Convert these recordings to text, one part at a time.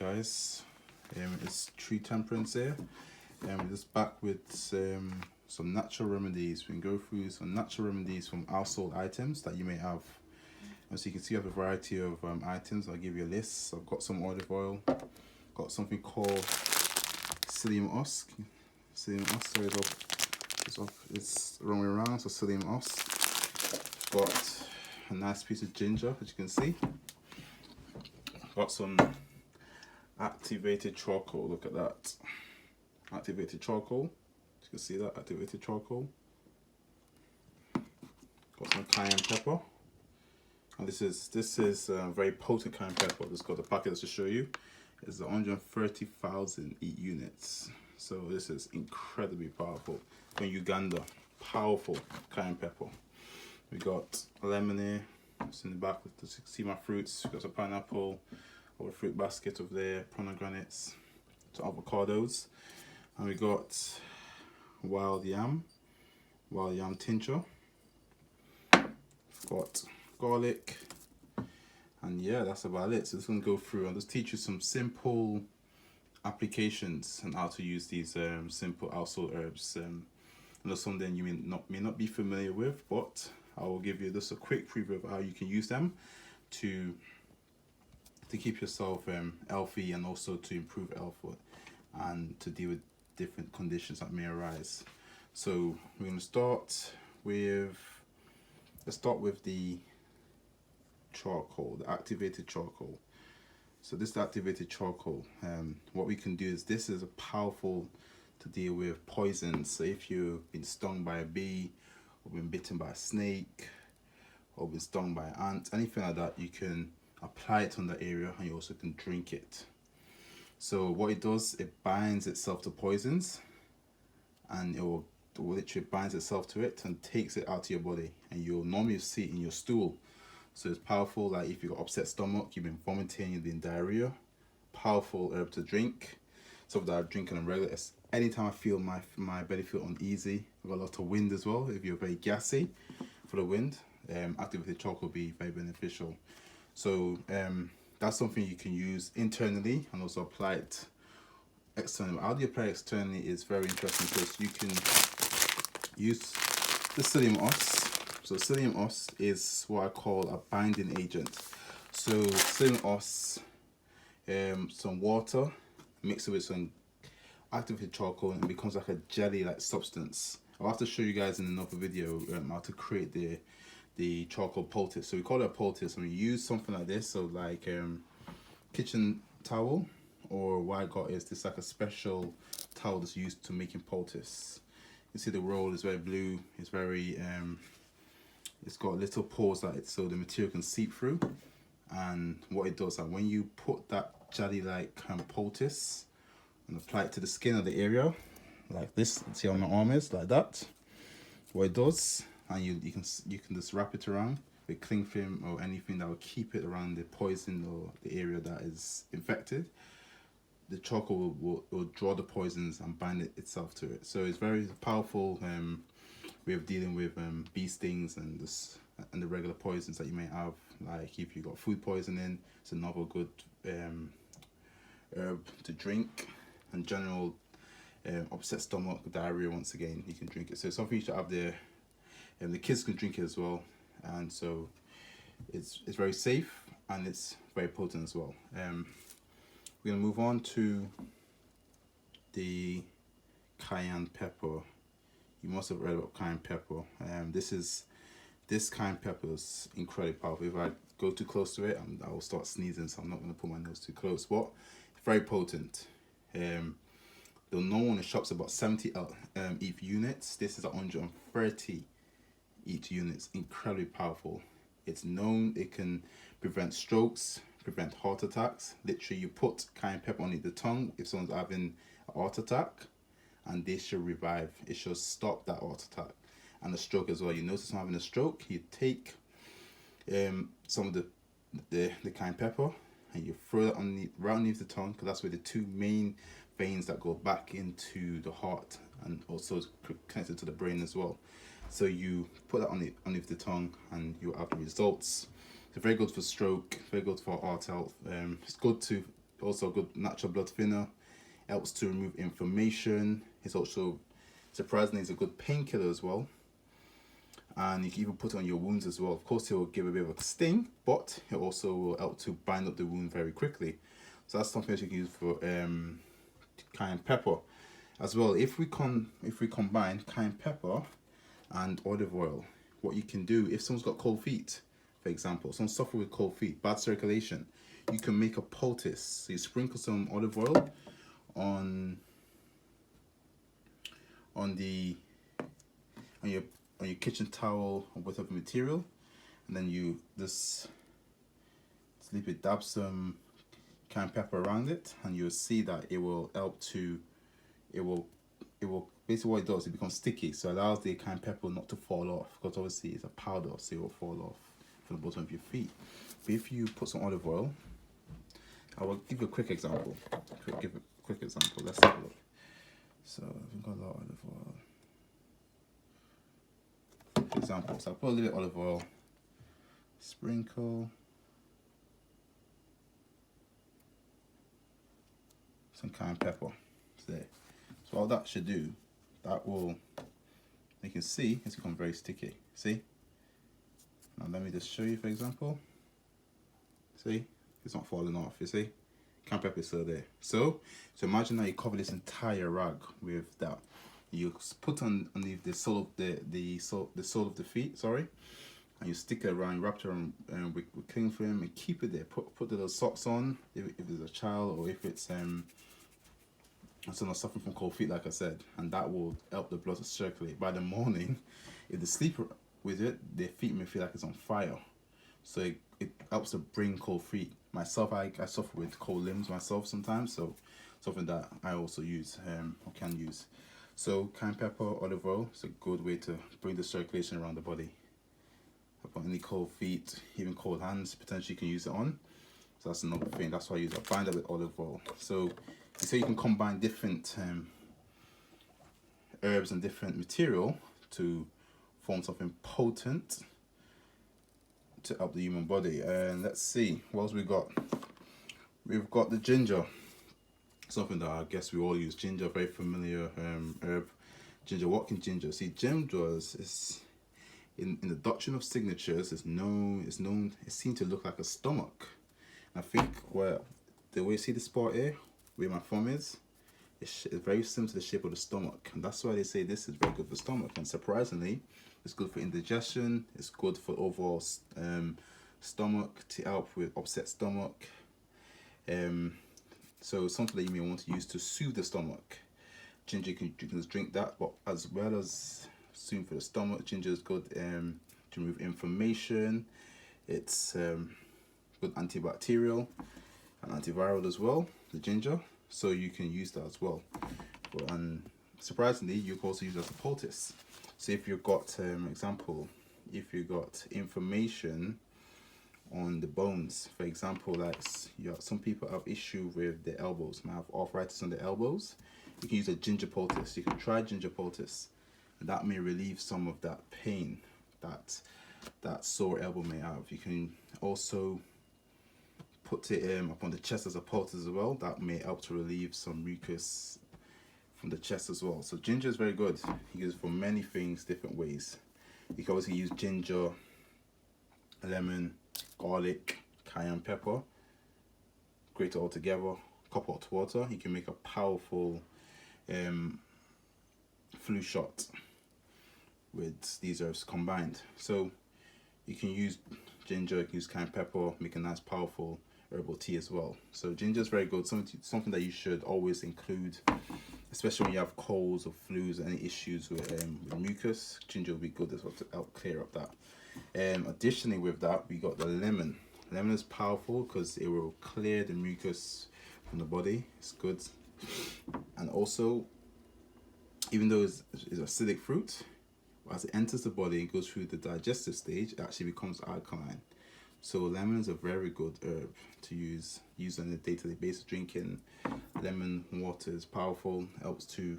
guys, it's True Temperance here, and we're just back with some natural remedies. We can go through some natural remedies from household items that you may have. As you can see, I have a variety of items. I'll give you a list. I've got some olive oil, got something called psyllium husk. Psyllium husk, sorry, it's the wrong way around, so psyllium husk. Got a nice piece of ginger, as you can see. Got some activated charcoal. Look at that, activated charcoal. You can see that activated charcoal. Got some cayenne pepper, and this is very potent cayenne pepper. Just got the packet to show you. It's 130,000 units, so this is incredibly powerful. From Uganda, powerful cayenne pepper. We got lemon here. It's in the back. You see my fruits. We got some pineapple, or a fruit basket over there, pomegranates, some avocados, and we got wild yam tincture. We've got garlic, and yeah, that's about it. So this one go through and just teach you some simple applications and how to use these simple household herbs. I know something you may not be familiar with, but I will give you just a quick preview of how you can use them to keep yourself healthy, and also to improve health and to deal with different conditions that may arise. So we're going to start with the charcoal, the activated charcoal. So this activated charcoal, what we can do is, this is a powerful to deal with poisons. So if you've been stung by a bee, or been bitten by a snake, or been stung by an ant, anything like that, you can apply it on the area, and you also can drink it. So what it does, it binds itself to poisons, and it will literally binds itself to it and takes it out of your body, and you'll normally see it in your stool. So it's powerful. Like if you've got upset stomach, you've been vomiting, you've been diarrhea, powerful herb to drink. Something that I drink on a regular. Anytime I feel my belly feel uneasy, I've got a lot of wind as well. If you're very gassy for the wind, activated charcoal will be very beneficial. So that's something you can use internally and also apply it externally. How do you apply it externally is very interesting, because you can use the psyllium husk. So psyllium husk is what I call a binding agent. So psyllium husk, some water, mix it with some activated charcoal, and it becomes like a jelly-like substance. I'll have to show you guys in another video how to create the charcoal poultice. So we call it a poultice, and we use something like this. So like kitchen towel, or what I got is this like a special towel that's used to making poultice. You see the roll is very blue. It's very it's got little pores like it, so the material can seep through. And what it does, when you put that jelly-like poultice and apply it to the skin of the area, like this, see how my arm is, like that. What it does, and you can just wrap it around with cling film or anything that will keep it around the poison or the area that is infected. The charcoal will draw the poisons and bind it itself to it. So it's very powerful way of dealing with bee stings and the regular poisons that you may have. Like if you got food poisoning, it's another good herb to drink. And general upset stomach, diarrhea, once again, you can drink it. So it's something you should have there, and the kids can drink it as well. And so it's very safe, and it's very potent as well. We're gonna move on to the cayenne pepper. You must have read about cayenne pepper. This cayenne pepper is incredibly powerful. If I go too close to it, I will start sneezing, so I'm not gonna put my nose too close. But it's very potent. The normal in the shops about 70 each units. This is 130 each units. Incredibly powerful. It's known it can prevent strokes, prevent heart attacks. Literally, you put cayenne pepper on the tongue if someone's having a heart attack, and they should revive. It should stop that heart attack and the stroke as well. You notice someone having a stroke, you take some of the cayenne pepper, and you throw it right underneath the tongue, because that's where the two main veins that go back into the heart, and also is connected to the brain as well. So you put that underneath the tongue, and you have the results. It's very good for stroke, very good for heart health. It's good to Also a good natural blood thinner. Helps to remove inflammation. It's also, surprisingly, it's a good painkiller as well. And you can even put it on your wounds as well. Of course, it will give a bit of a sting, but it also will help to bind up the wound very quickly. So that's something that you can use for cayenne pepper as well. If we combine cayenne pepper and olive oil, what you can do, if someone's got cold feet, for example, someone suffering with cold feet, bad circulation, you can make a poultice. So you sprinkle some olive oil on your kitchen towel or whatever material, and then you just dab some cayenne pepper around it, and you'll see that it will help to, it will basically, what it does, it becomes sticky, so it allows the cayenne pepper not to fall off, because obviously it's a powder, so it will fall off from the bottom of your feet. But if you put some olive oil, I will give you a quick example. Let's have a look. So I've got a lot of olive oil. For example, so I put a little bit of olive oil, sprinkle some cayenne pepper there. So all that should do, that will, you can see it's become very sticky. See? Now let me just show you, for example. See? It's not falling off, you see? Cayenne pepper is still there. So imagine now you cover this entire rag with that. You put on the sole of the sole of the feet, sorry, and you stick it around, wrap it around with cling film, and keep it there. Put the little socks on if it's a child, or if it's someone suffering from cold feet, like I said, and that will help the blood to circulate. By the morning, if they sleep with it, their feet may feel like it's on fire. So it helps to bring cold feet. Myself, I suffer with cold limbs myself sometimes, so something that I also use or can use. So cayenne pepper, olive oil is a good way to bring the circulation around the body. Upon any cold feet, even cold hands, potentially you can use it on. So that's another thing. That's why I use it. I bind it with olive oil. So you can combine different herbs and different material to form something potent to help the human body. And let's see, what else we got? We've got the ginger. Something that I guess we all use. Ginger, very familiar herb. Ginger, what can ginger? See, ginger is in the doctrine of signatures, it's known, it seems to look like a stomach. I think the way you see the spot here, where my thumb is, it's very similar to the shape of the stomach. And that's why they say this is very good for stomach. And surprisingly, it's good for indigestion, it's good for overall stomach, to help with upset stomach. So something that you may want to use to soothe the stomach. Ginger, you can just drink that, but as well as soothe for the stomach, ginger is good to remove inflammation. It's good antibacterial and antiviral as well, the ginger. So you can use that as well. And surprisingly, you can also use it as a poultice. So if you've got, example, if you've got inflammation on the bones, for example, like some people have issue with their elbows, might have arthritis on their elbows, you can use a ginger poultice. You can try ginger poultice, and that may relieve some of that pain that sore elbow may have. You can also put it upon the chest as a poultice as well. That may help to relieve some mucus from the chest as well. So ginger is very good. You can use it for many things, different ways. You can also use ginger, lemon, garlic, cayenne pepper, grate it all together, cup hot water. You can make a powerful flu shot with these herbs combined. So you can use ginger, you can use cayenne pepper, make a nice powerful herbal tea as well. So ginger is very good, something that you should always include, especially when you have colds or flus or any issues with mucus. Ginger will be good as well to help clear up that. Additionally with that, we got the lemon. Lemon is powerful because it will clear the mucus from the body. It's good. And also, even though it's acidic fruit, as it enters the body and goes through the digestive stage, it actually becomes alkaline. So lemon is a very good herb to use on a day-to-day basis. Drinking lemon water is powerful, helps to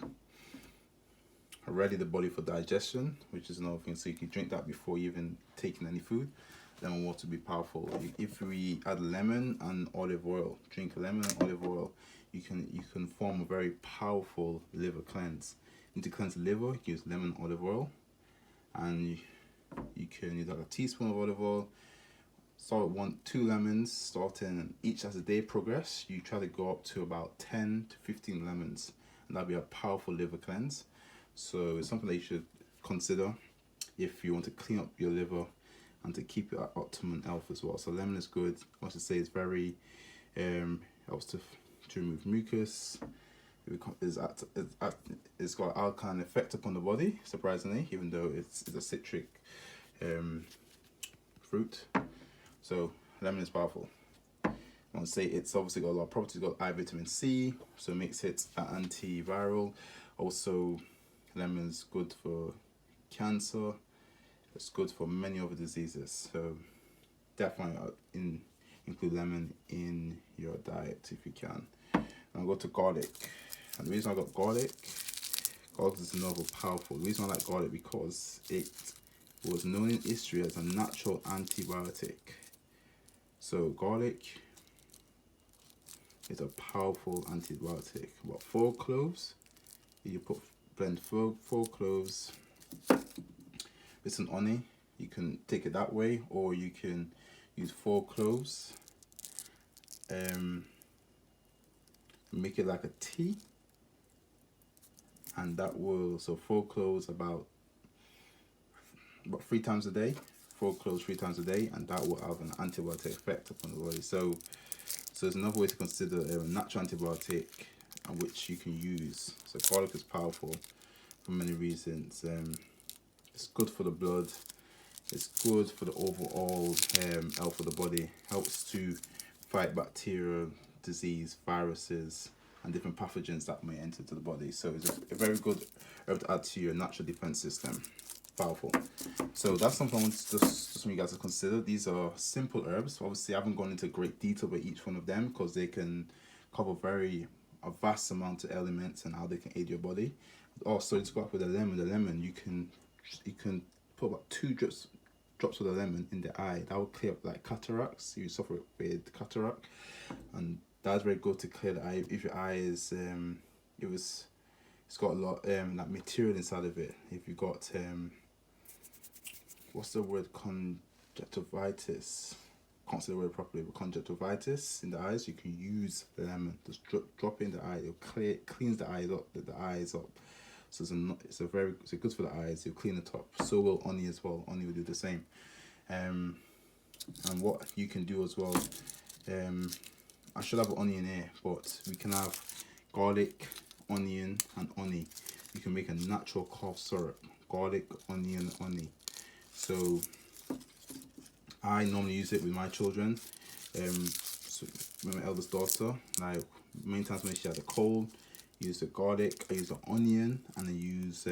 ready the body for digestion, which is another thing. So you can drink that before you even taking any food. Lemon water will be powerful. If we add lemon and olive oil, drink lemon and olive oil, you can form a very powerful liver cleanse. To cleanse the liver, use lemon and olive oil, and you can use like a teaspoon of olive oil. Start with 2 lemons, starting each as the day progress. You try to go up to about 10 to 15 lemons, and that'll be a powerful liver cleanse. So it's something that you should consider if you want to clean up your liver and to keep it at optimum health as well. So lemon is good. I should say it's very helps to remove mucus. It's got an alkaline effect upon the body, surprisingly, even though it's a citric fruit. So lemon is powerful. I want to say it's obviously got a lot of properties. It's got high vitamin C, so it makes it an antiviral. Also, lemon is good for cancer. It's good for many other diseases. So definitely include lemon in your diet if you can. And I'll go to garlic. And the reason I got garlic is another powerful. The reason I like garlic because it was known in history as a natural antibiotic. So garlic is a powerful antibiotic. About 4 cloves. You blend 4 cloves with some honey. You can take it that way, or you can use 4 cloves. Make it like a tea, and that will 4 cloves about 3 times a day. 4 cloves 3 times a day, and that will have an antibiotic effect upon the body. So there's another way to consider a natural antibiotic which you can use. So garlic is powerful for many reasons. It's good for the blood. It's good for the overall health of the body. Helps to fight bacteria, disease, viruses, and different pathogens that may enter to the body. So it's a very good herb to add to your natural defense system. Powerful. So that's something I want just want you guys to consider. These are simple herbs. Obviously, I haven't gone into great detail about each one of them because they can cover a vast amount of elements and how they can aid your body. Also, to go up with the lemon, you can put about 2 drops of the lemon in the eye. That will clear up like cataracts. You suffer with cataract, and that's very good to clear the eye. If your eye is it's got a lot like material inside of it. If you got what's the word, conjunctivitis, can't say the word properly, but conjunctivitis in the eyes, you can use lemon. Just drop it in the eye. It cleans the eyes up. The eyes up. So it's good for the eyes. It'll clean the top. So will honey as well. Honey will do the same. And what you can do as well. I should have onion here, but we can have garlic, onion, and honey. You can make a natural cough syrup. Garlic, onion, honey. So I normally use it with my children. So with my eldest daughter, like many times when she had a cold, use the garlic, I use the onion, and I use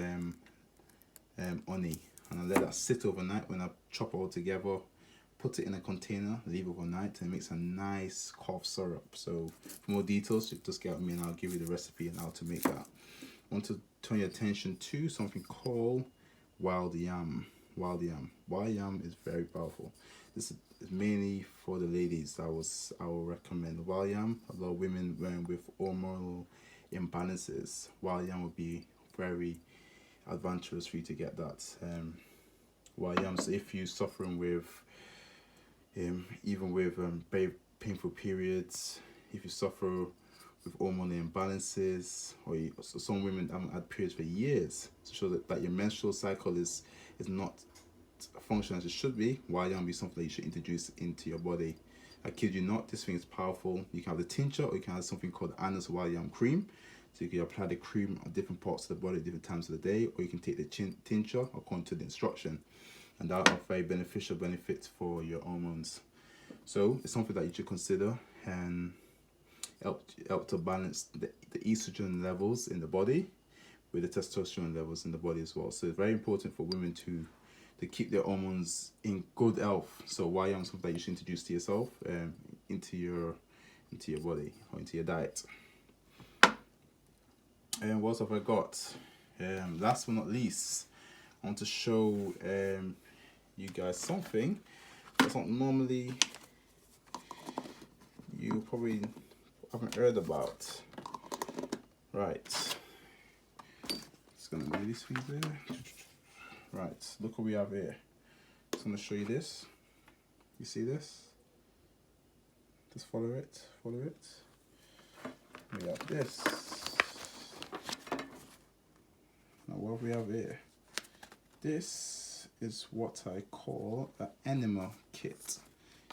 honey, and I let that sit overnight. When I chop it all together, put it in a container, leave it overnight, and it makes a nice cough syrup. So for more details, just get with me and I'll give you the recipe and how to make that. I want to turn your attention to something called wild yam. Wild yam is very powerful. This is mainly for the ladies. I will recommend wild yam. A lot of women with hormonal imbalances, wild yam would be very advantageous for you to get that. Wild yam, so if you're suffering with even with very painful periods, if you suffer with hormonal imbalances, or some women haven't had periods for years, to show that your menstrual cycle is not functioning as it should be, wild yam will be something that you should introduce into your body. I kid you not, this thing is powerful. You can have the tincture, or you can have something called Anna's wild yam cream. So you can apply the cream on different parts of the body, different times of the day, or you can take the tincture according to the instruction, and that will have very beneficial benefits for your hormones. So it's something that you should consider and help to balance the estrogen levels in the body with the testosterone levels in the body as well. So it's very important for women to keep their hormones in good health. So wild yam is something that you should introduce to yourself, into your body or into your diet. And what else have I got? Last but not least, I want to show you guys something that's not normally you probably haven't heard about. Right, just gonna move these things there. Right, look what we have here. Just gonna show you this. You see this? Just follow it, follow it. We have this. Now what we have here? This is what I call an enema kit.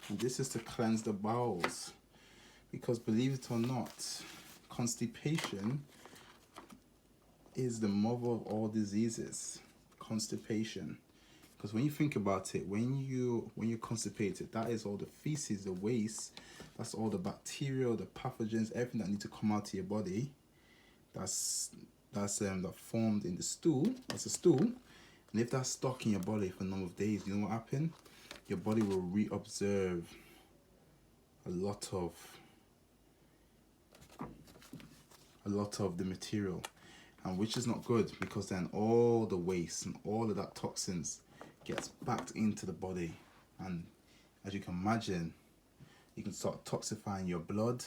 And this is to cleanse the bowels. Because believe it or not, constipation is the mother of all diseases. Constipation. Because when you think about it, when you're constipated, that is all the feces, the waste, that's all the bacteria, the pathogens, everything that need to come out of your body. That formed in the stool. That's a stool. And if that's stuck in your body for a number of days, you know what happens? Your body will reabsorb a lot of the material, and which is not good, because then all the waste and all of that toxins gets backed into the body, and as you can imagine, you can start toxifying your blood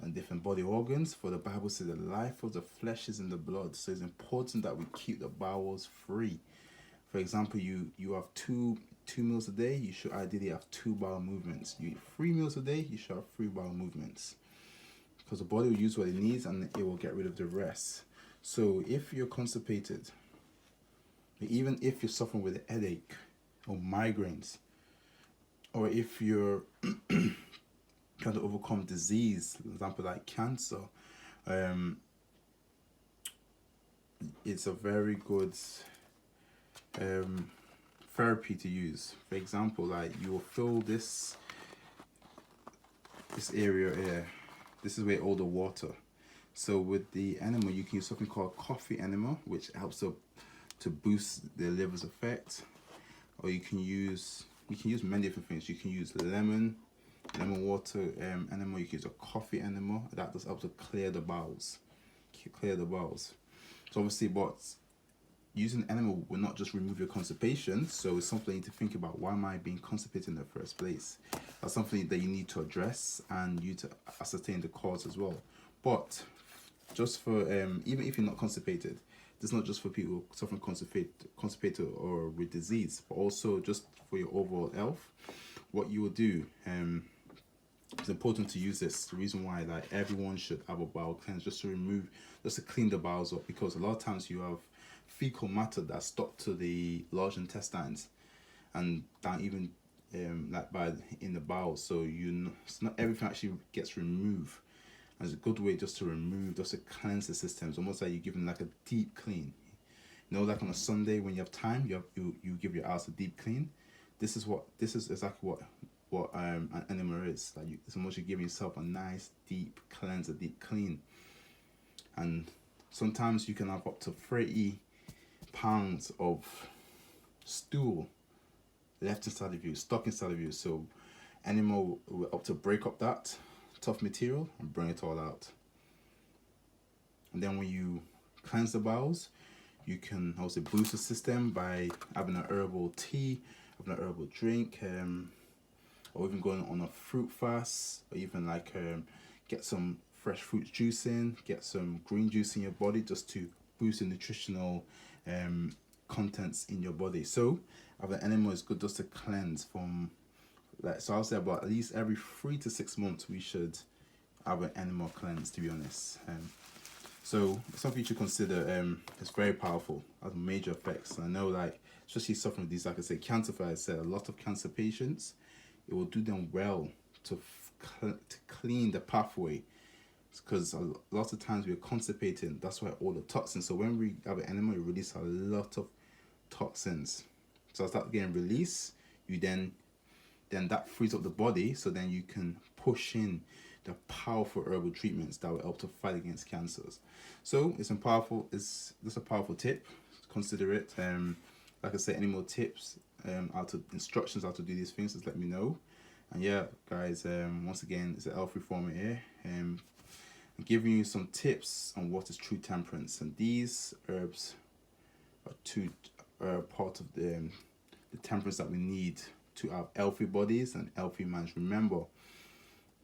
and different body organs. For the Bible says the life of the flesh is in the blood, so it's important that we keep the bowels free. For example, you have two meals a day, you should ideally have 2 bowel movements. You eat 3 meals a day, you should have 3 bowel movements, because the body will use what it needs and it will get rid of the rest. So if you're constipated, even if you're suffering with a headache or migraines, or if you're trying to overcome disease, for example like cancer, it's a very good therapy to use. For example, like you will fill this area here. This is where all the water. So with the enema, you can use something called coffee enema, which helps to boost the liver's effect. Or you can use many different things. You can use lemon water enema. You can use a coffee enema. That just helps to clear the bowels. So obviously, but using enema will not just remove your constipation. So it's something you need to think about. Why am I being constipated in the first place? That's something that you need to address, and you to ascertain the cause as well. But just for even if you're not constipated, this is not just for people suffering constipated or with disease, but also just for your overall health. What you will do, it's important to use this. The reason why, like, everyone should have a bowel cleanse, just to clean the bowels up, because a lot of times you have fecal matter that's stuck to the large intestines and down even in the bowels. So it's not everything actually gets removed. And it's a good way just to cleanse the system. It's almost like you're giving like a deep clean. You know, like on a Sunday when you have time, you give your house a deep clean. This is exactly what an enema is. Like it's almost you're giving yourself a nice deep cleanse, a deep clean. And sometimes you can have up to 30 pounds of stool left inside of you, stuck inside of you. So enema will help to break up that tough material and bring it all out. And then when you cleanse the bowels, you can also boost the system by having an herbal tea, having an herbal drink, or even going on a fruit fast, or even like get some fresh fruit juice in, get some green juice in your body, just to boost the nutritional contents in your body. So having enema is good just to cleanse from, so I'll say about at least every 3 to 6 months we should have an enema cleanse, to be honest. So it's something you should consider. It's very powerful, has major effects. And I know, like, especially suffering with these, like I said, cancer, I said, a lot of cancer patients, it will do them well to clean the pathway, because a lot of times we're constipating. That's why all the toxins. So when we have an enema, we release a lot of toxins. So as that getting released, you then that frees up the body, so then you can push in the powerful herbal treatments that will help to fight against cancers. So it's just a powerful tip. Consider it. Like I said, any more tips, instructions how to do these things, just let me know. And yeah, guys, once again, it's an Health Reformer here. giving you some tips on what is true temperance. And these herbs are part of the temperance that we need to have healthy bodies and healthy minds. Remember,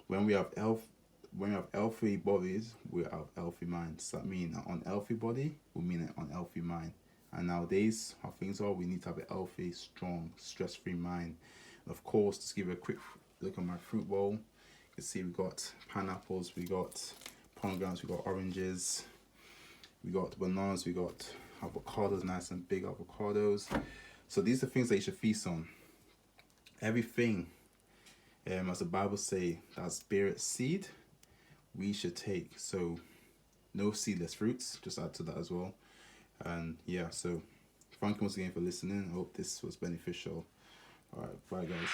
when we have healthy bodies, we have healthy minds. That means an unhealthy body will mean an unhealthy mind. And nowadays, how things are, we need to have a healthy, strong, stress-free mind. Of course, just give you a quick look at my fruit bowl. You can see we got pineapples, we got pomegranates, we got oranges, we got bananas, we got avocados, nice and big avocados. So these are things that you should feast on. Everything, as the Bible say, that spirit seed, we should take. So no seedless fruits, just add to that as well. And yeah, so thank you once again for listening. I hope this was beneficial. All right, bye guys.